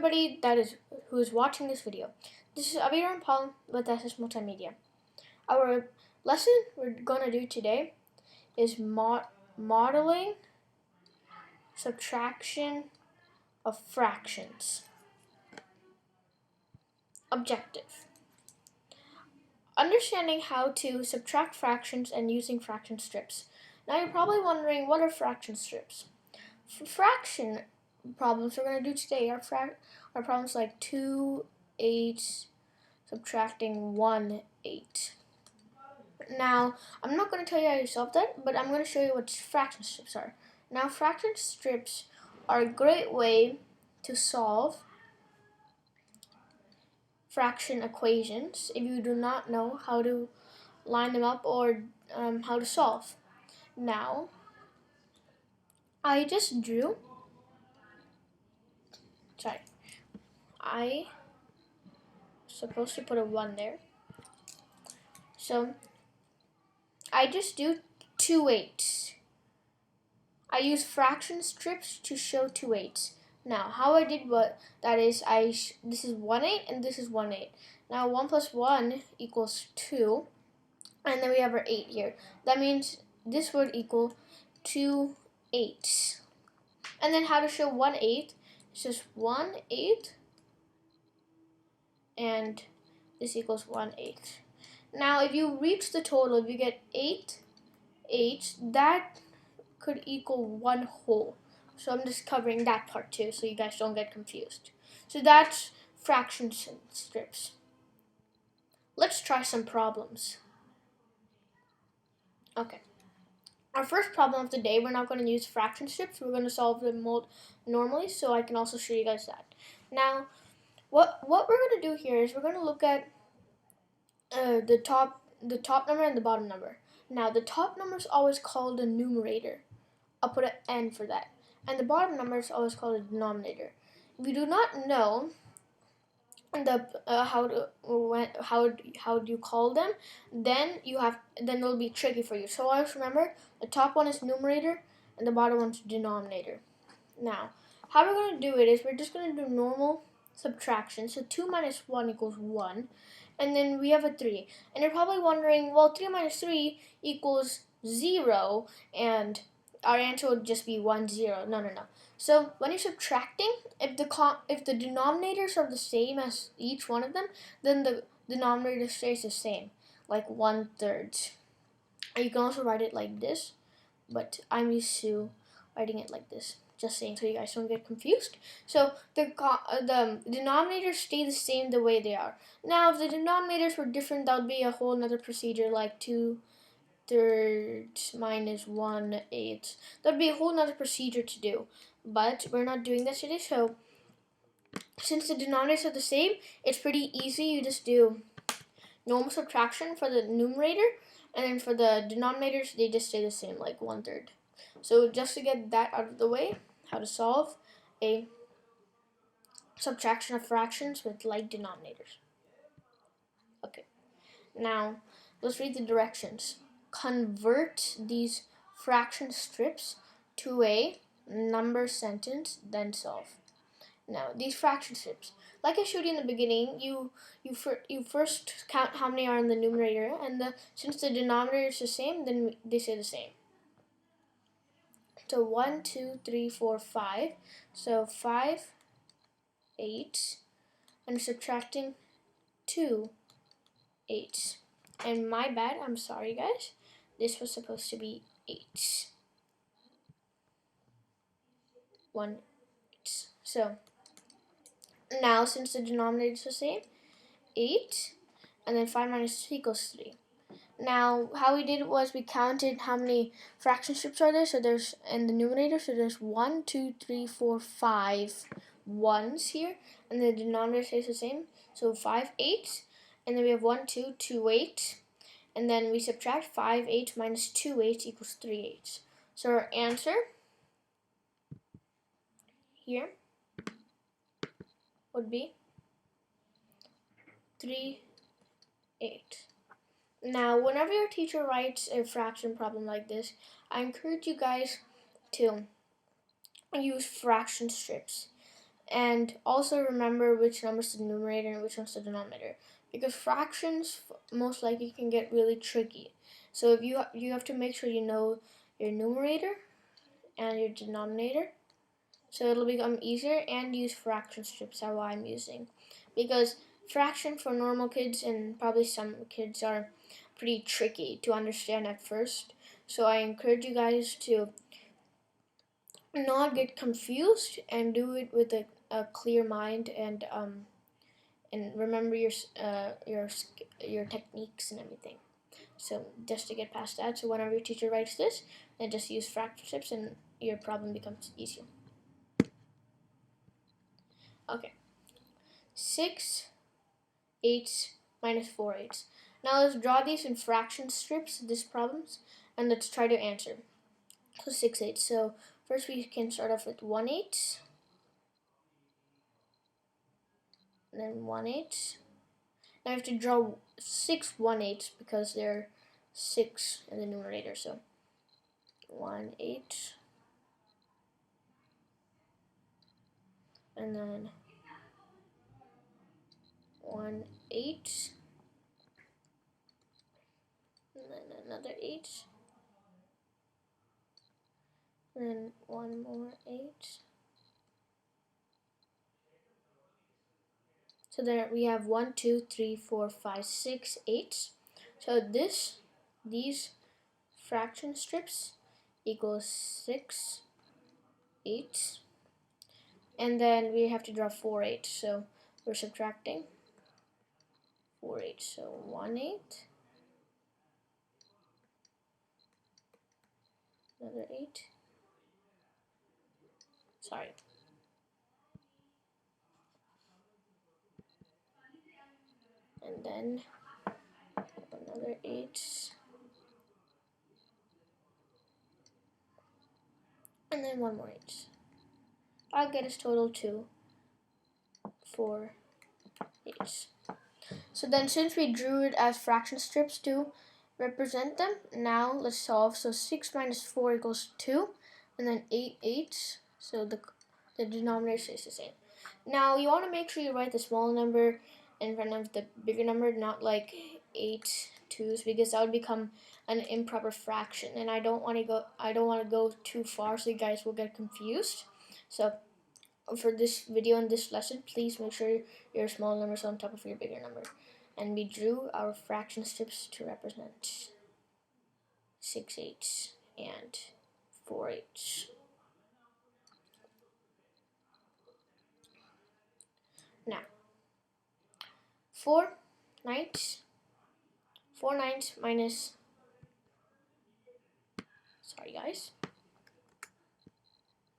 everybody who is watching this video. This is Avira and Paul with SS Multimedia. Our lesson we're going to do today is modeling subtraction of fractions. Objective: understanding how to subtract fractions and using fraction strips. Now you're probably wondering, what are fraction strips? For fraction problems we're going to do today are problems like 2/8 subtracting 1/8. Now, I'm not going to tell you how to solve that, but I'm going to show you what fraction strips are. Now, fraction strips are a great way to solve fraction equations if you do not know how to line them up or how to solve. Now, I just drew, I supposed to put a 1 there. So, I just do 2/8. I use fraction strips to show 2/8. Now, how I did that is, this is 1/8 and this is 1/8. Now, 1 plus 1 equals 2, and then we have our 8 here. That means this would equal 2/8. And then how to show 1/8? It's just 1/8, and this equals 1/8. Now, if you reach the total, if you get 8/8, that could equal 1 whole. So I'm just covering that part too, so you guys don't get confused. So that's fraction strips. Let's try some problems. Okay. Our first problem of the day, we're not going to use fraction strips. We're going to solve them normally, so I can also show you guys that. Now, what we're going to do here is we're going to look at the top number and the bottom number. Now, the top number is always called a numerator. I'll put an N for that. And the bottom number is always called a denominator. If you do not know how do you call them, then it'll be tricky for you. So always remember, the top one is numerator and the bottom one's denominator. Now, how we're going to do it is we're just going to do normal subtraction. So 2 minus 1 equals 1, and then we have a 3. And you're probably wondering, well, 3 minus 3 equals 0, and our answer would just be 1, 0. No. So when you're subtracting, if the denominators are the same as each one of them, then the denominator stays the same, like 1/3. You can also write it like this, but I'm used to writing it like this. Just saying, so you guys don't get confused. So the denominators stay the same the way they are. Now, if the denominators were different, that would be a whole another procedure, like 2/3 minus 1/8. That'd be a whole nother procedure to do, but we're not doing that today. So since the denominators are the same, it's pretty easy. You just do normal subtraction for the numerator, and then for the denominators, they just stay the same, like 1/3. So just to get that out of the way, how to solve a subtraction of fractions with like denominators. Okay, now let's read the directions. Convert these fraction strips to a number sentence, then solve. Now, these fraction strips, like I showed you in the beginning, you first count how many are in the numerator, and since the denominator is the same, then they stay the same. So 1, 2, 3, 4, 5. So 5/8, and subtracting 2/8. And my bad, I'm sorry guys. This was supposed to be 8. 1/8. So now, since the denominator is the same, 8, and then 5 minus 2 equals 3. Now, how we did it was we counted how many fraction strips are there. So there's in the numerator, so there's 1, 2, 3, 4, 5 ones here, and the denominator stays the same. So 5/8, and then we have 1, 2, 2/8. And then we subtract 5/8 minus 2/8 equals 3/8. So our answer here would be 3/8. Now, whenever your teacher writes a fraction problem like this, I encourage you guys to use fraction strips. And also remember which number is the numerator and which one's the denominator, because fractions most likely can get really tricky. So if you have to make sure you know your numerator and your denominator, so it'll become easier, and use fraction strips how I'm using, because fraction for normal kids and probably some kids are pretty tricky to understand at first. So I encourage you guys to not get confused and do it with a clear mind, and remember your techniques and everything. So just to get past that, so whenever your teacher writes this, then just use fraction strips and your problem becomes easier. Okay, 6/8 minus 4/8. Now let's draw these in fraction strips, these problems, and let's try to answer. So 6/8. So first we can start off with 1/8, and then 1/8. Now I have to draw 6 1/8 because there are 6 in the numerator. So 1/8, and then 1/8, and then another 8, and then one more 8. So there we have 1, 2, 3, 4, 5, 6, 8. So these fraction strips equals 6, 8. And then we have to draw 4/8. So we're subtracting 4/8. So 1/8, another 8. Sorry. And then another 8. And then one more 8. I'll get us total 2, 4, 8. So then since we drew it as fraction strips to represent them, now let's solve. So 6 minus 4 equals 2, and then 8 8. So the denominator stays the same. Now you want to make sure you write the small number in front of the bigger number, not like 8 2's, because that would become an improper fraction, and I don't want to go too far, so you guys will get confused. So for this video and this lesson, please make sure your small number is on top of your bigger number. And we drew our fraction strips to represent 6/8 and 4/8. Now, 4/9 minus, sorry guys,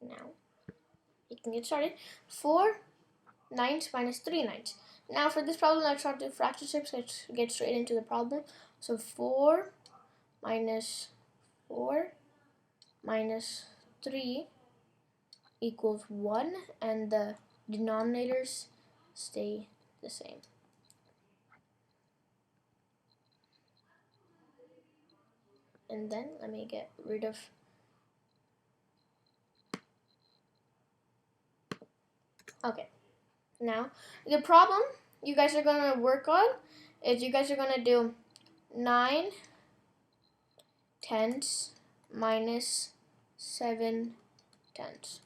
now you can get started. 4/9 minus 3/9. Now for this problem, let's not do fraction strips, let's get straight into the problem. So 4 minus 4 minus 3 equals 1, and the denominators stay the same. And then let me get rid of okay. Now the problem you guys are gonna work on is you guys are gonna do 9/10 minus 7/10.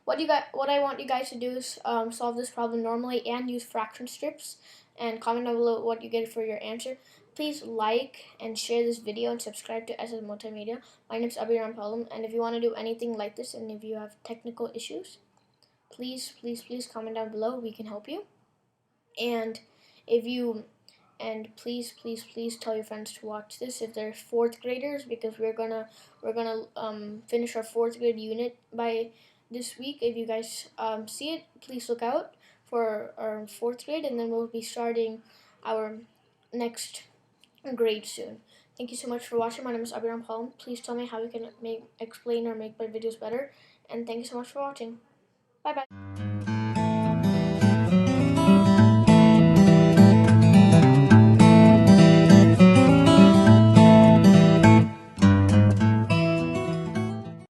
What I want you guys to do is solve this problem normally and use fraction strips, and comment down below what you get for your answer. Please like and share this video and subscribe to SS Multimedia. My name is Abiram Palam, and if you want to do anything like this and if you have technical issues, please comment down below. We can help you. And please tell your friends to watch this if they're 4th graders, because we're gonna finish our 4th grade unit by this week. If you guys see it, please look out for our 4th grade, and then we'll be starting our next grade soon. Thank you so much for watching. My name is Abiram Paul. Please tell me how you can explain or make my videos better, and thank you so much for watching. Bye bye.